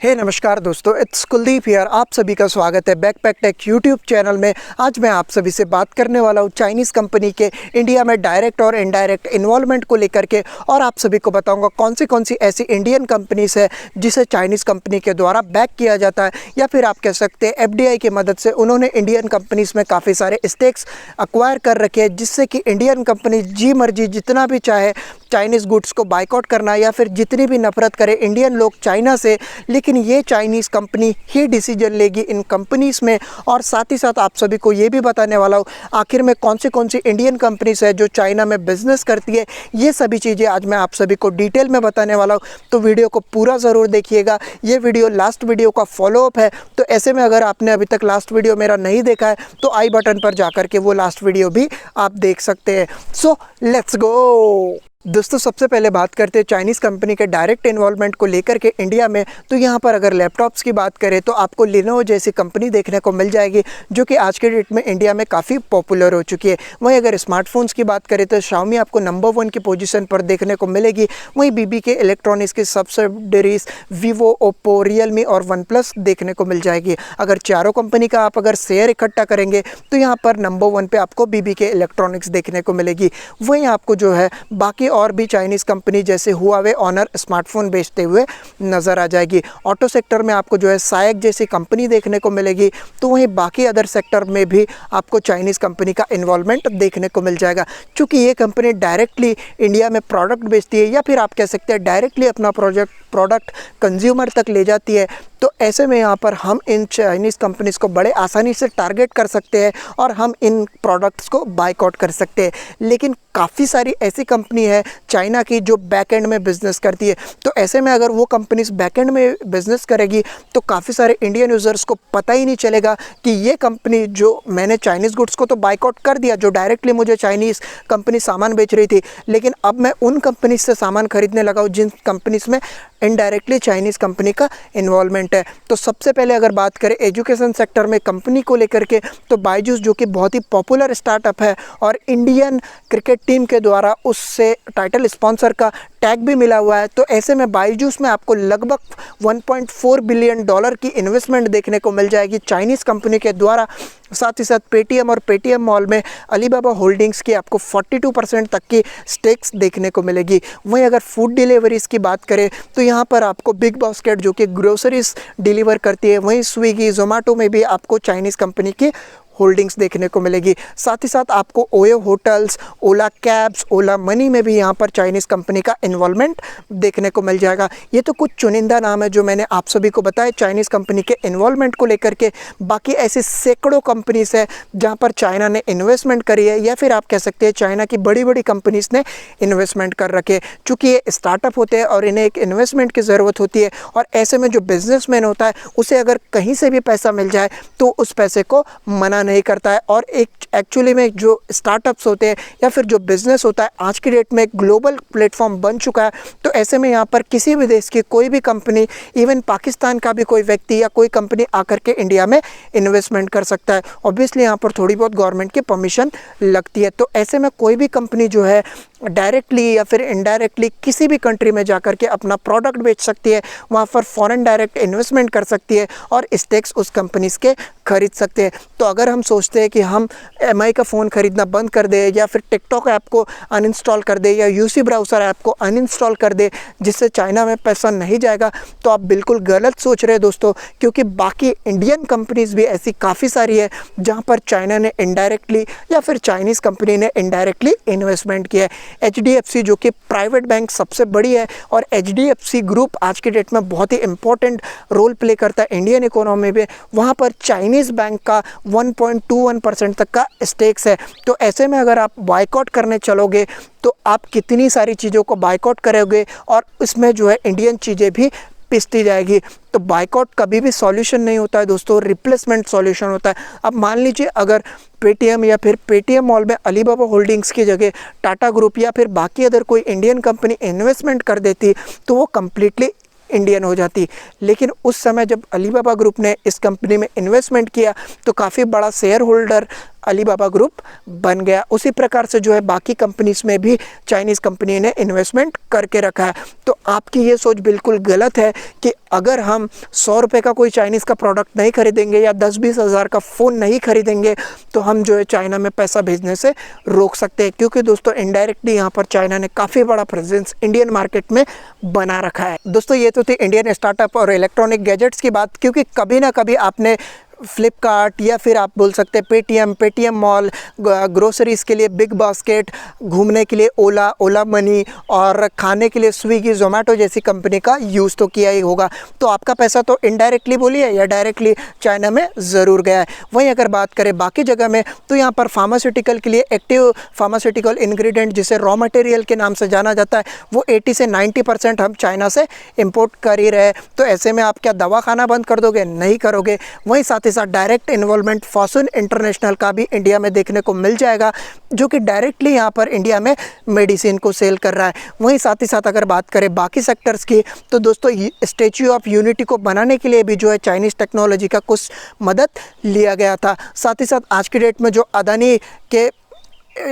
नमस्कार दोस्तों, it's Kuldeep here. आप सभी का स्वागत है बैकपैक टेक यूट्यूब चैनल में। आज मैं आप सभी से बात करने वाला हूँ चाइनीज़ कंपनी के इंडिया में डायरेक्ट और इनडायरेक्ट इन्वॉल्वमेंट को लेकर के, और आप सभी को बताऊंगा कौन सी ऐसी इंडियन कंपनीज है जिसे चाइनीज़ कंपनी के द्वारा बैक किया जाता है, या फिर आप कह सकते हैं एफडीआई की मदद से उन्होंने इंडियन कंपनीज़ में काफ़ी सारे स्टेक्स अक्वायर कर रखे हैं, जिससे कि इंडियन कंपनी जी मर्जी जितना भी चाहे चाइनीज़ गुड्स को बाइकआउट करना या फिर जितनी भी नफरत करे इंडियन लोग चाइना से, लेकिन ये चाइनीज़ कंपनी ही डिसीजन लेगी इन कंपनीज़ में। और साथ ही साथ आप सभी को ये भी बताने वाला हूँ आखिर में कौन सी इंडियन कंपनीज़ है जो चाइना में बिजनेस करती है। ये सभी चीज़ें आज मैं आप सभी को डिटेल में बताने वाला हूँ, तो वीडियो को पूरा ज़रूर देखिएगा। ये वीडियो लास्ट वीडियो का फॉलोअप है, तो ऐसे में अगर आपने अभी तक लास्ट वीडियो मेरा नहीं देखा है तो आई बटन पर जाकर के वो लास्ट वीडियो भी आप देख सकते हैं। सो लेट्स गो दोस्तों, सबसे पहले बात करते हैं चाइनीज़ कंपनी के डायरेक्ट इन्वॉल्वमेंट को लेकर के इंडिया में। तो यहाँ पर अगर लैपटॉप्स की बात करें तो आपको लिनोवो जैसी कंपनी देखने को मिल जाएगी, जो कि आज के डेट में इंडिया में काफ़ी पॉपुलर हो चुकी है। वहीं अगर स्मार्टफोन्स की बात करें तो शाओमी आपको नंबर 1 की पोजीशन पर देखने को मिलेगी। वहीं बीबीके इलेक्ट्रॉनिक्स की सब्सिडरीज वीवो, ओप्पो, रियलमी और वन प्लस देखने को मिल जाएगी। अगर चारों कंपनी का आप अगर शेयर इकट्ठा करेंगे तो यहाँ पर नंबर 1 पे आपको बीबीके इलेक्ट्रॉनिक्स देखने को मिलेगी। वहीं आपको जो है बाकी और भी चाइनीज़ कंपनी जैसे हुआवे, ऑनर स्मार्टफोन बेचते हुए नज़र आ जाएगी। ऑटो सेक्टर में आपको जो है सायक जैसी कंपनी देखने को मिलेगी। तो वहीं बाकी अदर सेक्टर में भी आपको चाइनीज़ कंपनी का इन्वॉल्वमेंट देखने को मिल जाएगा। चूँकि ये कंपनी डायरेक्टली इंडिया में प्रोडक्ट बेचती है, या फिर आप कह सकते हैं डायरेक्टली अपना प्रोडक्ट कंज्यूमर तक ले जाती है, तो ऐसे में यहाँ पर हम इन चाइनीज़ कंपनीज़ को बड़े आसानी से टारगेट कर सकते हैं और हम इन प्रोडक्ट्स को बाइकआउट कर सकते हैं। लेकिन काफ़ी सारी ऐसी कंपनी है चाइना की जो बैक एंड में बिज़नेस करती है, तो ऐसे में अगर वो कंपनीज बैक एंड में बिज़नेस करेगी तो काफ़ी सारे इंडियन यूज़र्स को पता ही नहीं चलेगा कि ये कंपनी जो मैंने चाइनीज़ गुड्स को तो बाइकआउट कर दिया, जो डायरेक्टली मुझे चाइनीज़ कंपनी सामान बेच रही थी, लेकिन अब मैं उन कंपनीज से सामान खरीदने लगा हूँ जिन कंपनीज में इनडायरेक्टली चाइनीज़ कंपनी का इन्वॉल्वमेंट है। तो सबसे पहले अगर बात करें एजुकेशन सेक्टर में कंपनी को लेकर के, तो बायजूस जो कि बहुत ही पॉपुलर स्टार्टअप है और इंडियन क्रिकेट टीम के द्वारा उससे टाइटल स्पॉन्सर का टैग भी मिला हुआ है। तो ऐसे में बायजूस में आपको लगभग $1.4 बिलियन की इन्वेस्टमेंट देखने को मिल जाएगी चाइनीज़ कंपनी के द्वारा। साथ ही साथ पेटीएम और पेटीएम मॉल में अलीबाबा होल्डिंग्स की आपको 42% तक की स्टेक्स देखने को मिलेगी। वहीं अगर फूड डिलीवरीज़ की बात करें तो यहाँ पर आपको बिग बास्केट जो कि ग्रोसरीज डिलीवर करती है, वहीं स्विगी, जोमेटो में भी आपको चाइनीज़ कंपनी की होल्डिंग्स देखने को मिलेगी। साथ ही साथ आपको ओयो होटल्स, ओला कैब्स, ओला मनी में भी यहाँ पर चाइनीज़ कंपनी का इन्वॉल्वमेंट देखने को मिल जाएगा। ये तो कुछ चुनिंदा नाम है जो मैंने आप सभी को बताया चाइनीज़ कंपनी के इन्वॉल्वमेंट को लेकर के। बाकी ऐसे सैकड़ों कंपनीज है जहाँ पर चाइना ने इन्वेस्टमेंट करी है, या फिर आप कह सकते हैं चाइना की बड़ी बड़ी कंपनीज ने इन्वेस्टमेंट कर रखे। चूँकि ये स्टार्टअप होते हैं और इन्हें एक इन्वेस्टमेंट की ज़रूरत होती है, और ऐसे में जो बिजनेसमैन होता है उसे अगर कहीं से भी पैसा मिल जाए तो उस पैसे को मना नहीं करता है। और एक एक्चुअली में जो स्टार्टअप्स होते हैं या फिर जो बिज़नेस होता है आज की डेट में एक ग्लोबल प्लेटफॉर्म बन चुका है। तो ऐसे में यहाँ पर किसी भी देश की कोई भी कंपनी, इवन पाकिस्तान का भी कोई व्यक्ति या कोई कंपनी आकर के इंडिया में इन्वेस्टमेंट कर सकता है। ऑब्वियसली यहाँ पर थोड़ी बहुत गवर्नमेंट की परमिशन लगती है। तो ऐसे में कोई भी कंपनी जो है डायरेक्टली या फिर इनडायरेक्टली किसी भी कंट्री में जाकर के अपना प्रोडक्ट बेच सकती है, वहाँ पर फॉरेन डायरेक्ट इन्वेस्टमेंट कर सकती है और स्टेक्स उस कंपनीज के खरीद सकते हैं। तो अगर हम सोचते हैं कि हम एमआई का फ़ोन खरीदना बंद कर दे, या फिर टिकटॉक ऐप को अनइंस्टॉल कर दे, या यूसी ब्राउज़र ऐप को अनइंस्टॉल कर दे जिससे चाइना में पैसा नहीं जाएगा, तो आप बिल्कुल गलत सोच रहे हैं दोस्तों। क्योंकि बाकी इंडियन कंपनीज भी ऐसी काफ़ी सारी है जहाँ पर चाइना ने इनडायरेक्टली या फिर चाइनीज़ कंपनी ने इनडायरेक्टली इन्वेस्टमेंट किया है। एचडीएफसी जो कि प्राइवेट बैंक सबसे बड़ी है, और एचडीएफसी ग्रुप आज के डेट में बहुत ही इंपॉर्टेंट रोल प्ले करता है इंडियन इकोनॉमी में। वहाँ पर चाइनीज़ बैंक का 1.21% तक का स्टेक्स है। तो ऐसे में अगर आप बाइकआउट करने चलोगे तो आप कितनी सारी चीज़ों को बाइकआउट करोगे, और इसमें जो है इंडियन चीज़ें भी पिसती जाएगी। तो बाइकआउट कभी भी सॉल्यूशन नहीं होता है दोस्तों, रिप्लेसमेंट सॉल्यूशन होता है। अब मान लीजिए अगर पेटीएम या फिर पेटीएम मॉल में अलीबाबा होल्डिंग्स की जगह टाटा ग्रुप या फिर बाकी अदर कोई इंडियन कंपनी इन्वेस्टमेंट कर देती तो वो कम्प्लीटली इंडियन हो जाती। लेकिन उस समय जब अलीबाबा ग्रुप ने इस कंपनी में इन्वेस्टमेंट किया तो काफ़ी बड़ा शेयर होल्डर अलीबाबा ग्रुप बन गया। उसी प्रकार से जो है बाकी कंपनीज में भी चाइनीज़ कंपनी ने इन्वेस्टमेंट करके रखा है। तो आपकी ये सोच बिल्कुल गलत है कि अगर हम 100 रुपये का कोई चाइनीज़ का प्रोडक्ट नहीं खरीदेंगे या 10-20 हज़ार का फ़ोन नहीं खरीदेंगे तो हम जो है चाइना में पैसा भेजने से रोक सकते हैं, क्योंकि दोस्तों इनडायरेक्टली यहाँ पर चाइना ने काफ़ी बड़ा प्रेजेंस इंडियन मार्केट में बना रखा है। दोस्तों ये तो थी इंडियन स्टार्टअप और इलेक्ट्रॉनिक गैजेट्स की बात, क्योंकि कभी ना कभी आपने फ्लिपकार्ट या फिर आप बोल सकते हैं पेटीएम मॉल, ग्रोसरीज़ के लिए बिग बास्केट, घूमने के लिए ओला मनी और खाने के लिए स्विगी जोमेटो जैसी कंपनी का यूज़ तो किया ही होगा। तो आपका पैसा तो इनडायरेक्टली बोलिए या डायरेक्टली चाइना में ज़रूर गया है। वहीं अगर बात करें बाकी जगह में तो यहाँ पर फार्मास्यूटिकल के लिए एक्टिव फार्मास्यूटिकल इंग्रेडिएंट जिसे रॉ मटेरियल के नाम से जाना जाता है वो 80 से 90% हम चाइना से इम्पोर्ट कर ही रहे। तो ऐसे में आप क्या दवा खाना बंद कर दोगे? नहीं करोगे। वहीं साथ ही साथ डायरेक्ट इन्वॉल्वमेंट फॉर्च्यून इंटरनेशनल का भी इंडिया में देखने को मिल जाएगा, जो कि डायरेक्टली यहाँ पर इंडिया में मेडिसिन को सेल कर रहा है। वहीं साथ ही साथ अगर बात करें बाकी सेक्टर्स की तो दोस्तों स्टैच्यू ऑफ यूनिटी को बनाने के लिए भी जो है चाइनीज़ टेक्नोलॉजी का कुछ मदद लिया गया था। साथ ही साथ आज की डेट में जो अदानी के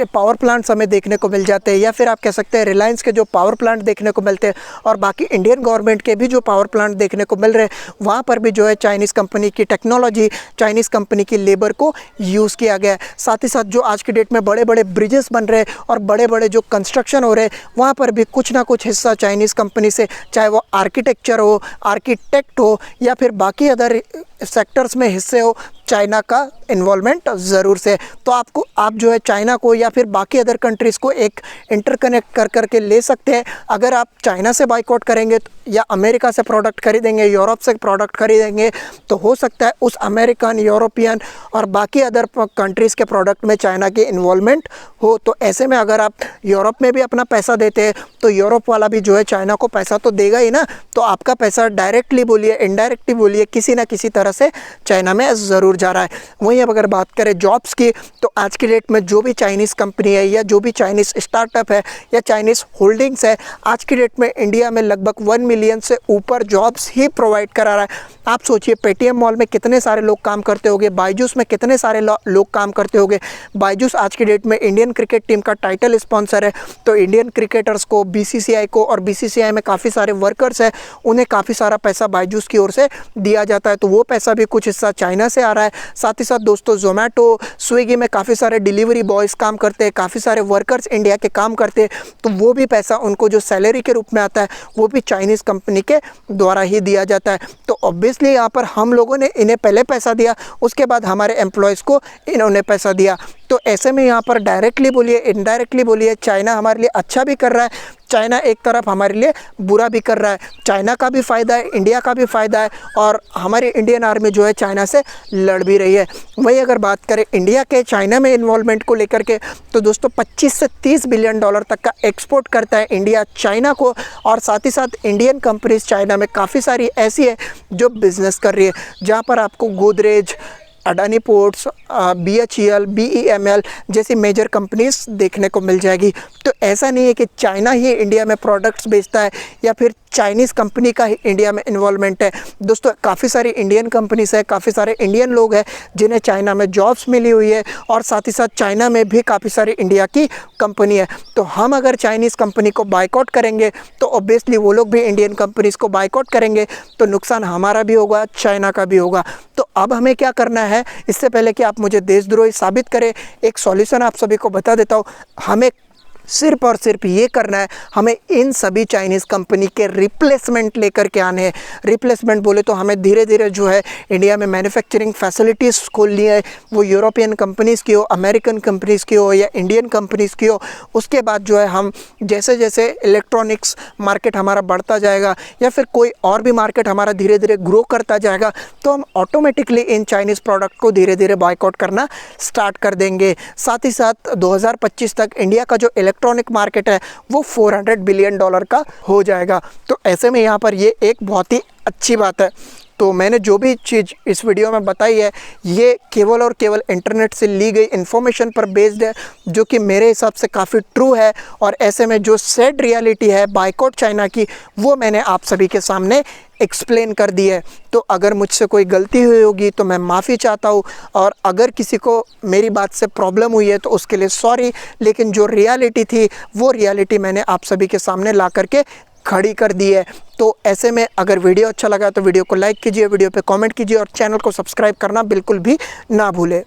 पावर प्लांट्स हमें देखने को मिल जाते हैं या फिर आप कह सकते हैं रिलायंस के जो पावर प्लांट देखने को मिलते हैं और बाकी इंडियन गवर्नमेंट के भी जो पावर प्लांट देखने को मिल रहे हैं वहाँ पर भी जो है चाइनीज़ कंपनी की टेक्नोलॉजी, चाइनीज़ कंपनी की लेबर को यूज़ किया गया है। साथ ही साथ जो आज की डेट में बड़े बड़े ब्रिजेस बन रहे हैं और बड़े बड़े जो कंस्ट्रक्शन हो रहे हैं वहाँ पर भी कुछ ना कुछ हिस्सा चाइनीज़ कंपनी से, चाहे वो आर्किटेक्चर हो, आर्किटेक्ट हो या फिर बाकी अदर सेक्टर्स में हिस्से हो, चाइना का इन्वॉल्वमेंट ज़रूर से। तो आप जो है चाइना को या फिर बाकी अदर कंट्रीज़ को एक इंटरकनेक्ट कर के ले सकते हैं। अगर आप चाइना से बाइकआउट करेंगे या अमेरिका से प्रोडक्ट खरीदेंगे, यूरोप से प्रोडक्ट खरीदेंगे तो हो सकता है उस अमेरिकन, यूरोपियन और बाकी अदर कंट्रीज़ के प्रोडक्ट में चाइना की इन्वॉल्वमेंट हो। तो ऐसे में अगर आप यूरोप में भी अपना पैसा देते हैं तो यूरोप वाला भी जो है चाइना को पैसा तो देगा ही ना। तो आपका पैसा डायरेक्टली बोलिए, इनडायरेक्टली बोलिए, किसी ना किसी तरह से चाइना में ज़रूर जा रहा है। वहीं अब अगर बात करें जॉब्स की तो आज की डेट में जो भी चाइनीज़ कंपनी है या जो भी चाइनीज़ स्टार्टअप है या चाइनीज़ होल्डिंग्स है आज की डेट में इंडिया में लगभग 1 मिलियन से ऊपर जॉब्स ही प्रोवाइड करा रहा है। आप सोचिए पेटीएम मॉल में कितने सारे लोग काम करते होंगे, बायजूस में कितने सारे लोग काम करते होंगे। बायजूस आज की डेट में इंडियन क्रिकेट टीम का टाइटल स्पॉन्सर है। तो इंडियन क्रिकेटर्स को, बीसीसीआई को, और बीसीसीआई में काफ़ी सारे वर्कर्स हैं, उन्हें काफ़ी सारा पैसा बायजूस की ओर से दिया जाता है। तो वो पैसा भी कुछ हिस्सा चाइना से आ रहा है। साथ ही साथ दोस्तों जोमेटो, स्विगी में काफ़ी सारे डिलीवरी बॉयज़ काम करते हैं, काफ़ी सारे वर्कर्स इंडिया के काम करते हैं। तो वो भी पैसा उनको जो सैलरी के रूप में आता है वो भी चाइनीज़ कंपनी के द्वारा ही दिया जाता है। तो ऑब्वियसली यहाँ पर हम लोगों ने इन्हें पहले पैसा दिया, उसके बाद हमारे एम्प्लॉयज़ को इन्होंने पैसा दिया। तो ऐसे में यहाँ पर डायरेक्टली बोलिए, इनडायरेक्टली बोलिए, चाइना हमारे लिए अच्छा भी कर रहा है, चाइना एक तरफ हमारे लिए बुरा भी कर रहा है। चाइना का भी फ़ायदा है, इंडिया का भी फ़ायदा है और हमारी इंडियन आर्मी जो है चाइना से लड़ भी रही है। वहीं अगर बात करें इंडिया के चाइना में इन्वॉल्वमेंट को लेकर के तो दोस्तों 25 से 30 बिलियन डॉलर तक का एक्सपोर्ट करता है इंडिया चाइना को। और साथ ही साथ इंडियन कंपनीज चाइना में काफ़ी सारी ऐसी है जो बिज़नेस कर रही है, जहाँ पर आपको Godrej, Adani ports, BHEL, BEML जैसी मेजर कंपनीज देखने को मिल जाएगी। तो ऐसा नहीं है कि चाइना ही इंडिया में प्रोडक्ट्स बेचता है या फिर चाइनीज़ कंपनी का ही इंडिया में इन्वॉल्वमेंट है। दोस्तों काफ़ी सारी इंडियन कंपनीज है, काफ़ी सारे इंडियन लोग हैं जिन्हें चाइना में जॉब्स मिली हुई है और साथ ही साथ चाइना में भी काफ़ी सारी इंडिया की कंपनी है। तो हम अगर चाइनीज़ कंपनी को बाइकआउट करेंगे तो ऑब्वियसली वो लोग भी इंडियन कंपनीज़ को बाइकआउट करेंगे, तो नुकसान हमारा भी होगा, चाइना का भी होगा। तो अब हमें क्या करना है, इससे पहले कि आप मुझे देशद्रोही साबित करें, एक सॉल्यूशन आप सभी को बता देता हूँ। हमें सिर्फ और सिर्फ ये करना है, हमें इन सभी चाइनीज़ कंपनी के रिप्लेसमेंट लेकर के आने हैं। रिप्लेसमेंट बोले तो हमें धीरे धीरे जो है इंडिया में मैन्युफैक्चरिंग फैसिलिटीज़ खोलनी है, वो यूरोपियन कंपनीज़ की हो, अमेरिकन कंपनीज़ की हो या इंडियन कंपनीज़ की हो। उसके बाद जो है हम जैसे जैसे इलेक्ट्रॉनिक्स मार्केट हमारा बढ़ता जाएगा या फिर कोई और भी मार्केट हमारा धीरे धीरे ग्रो करता जाएगा तो हम ऑटोमेटिकली इन चाइनीज़ प्रोडक्ट को धीरे धीरे बाइकआउट करना स्टार्ट कर देंगे। साथ ही साथ 2025 तक इंडिया का जो इलेक्ट्रॉनिक मार्केट है वो $400 बिलियन का हो जाएगा। तो ऐसे में यहाँ पर ये एक बहुत ही अच्छी बात है। तो मैंने जो भी चीज़ इस वीडियो में बताई है ये केवल और केवल इंटरनेट से ली गई इन्फॉर्मेशन पर बेस्ड है, जो कि मेरे हिसाब से काफ़ी ट्रू है। और ऐसे में जो सैड रियलिटी है बायकॉट चाइना की, वो मैंने आप सभी के सामने एक्सप्लेन कर दी है। तो अगर मुझसे कोई गलती हुई होगी तो मैं माफ़ी चाहता हूँ, और अगर किसी को मेरी बात से प्रॉब्लम हुई है तो उसके लिए सॉरी। लेकिन जो रियलिटी थी वो रियलिटी मैंने आप सभी के सामने ला करके खड़ी कर दी है। तो ऐसे में अगर वीडियो अच्छा लगा तो वीडियो को लाइक कीजिए, वीडियो पे कमेंट कीजिए और चैनल को सब्सक्राइब करना बिल्कुल भी ना भूलें।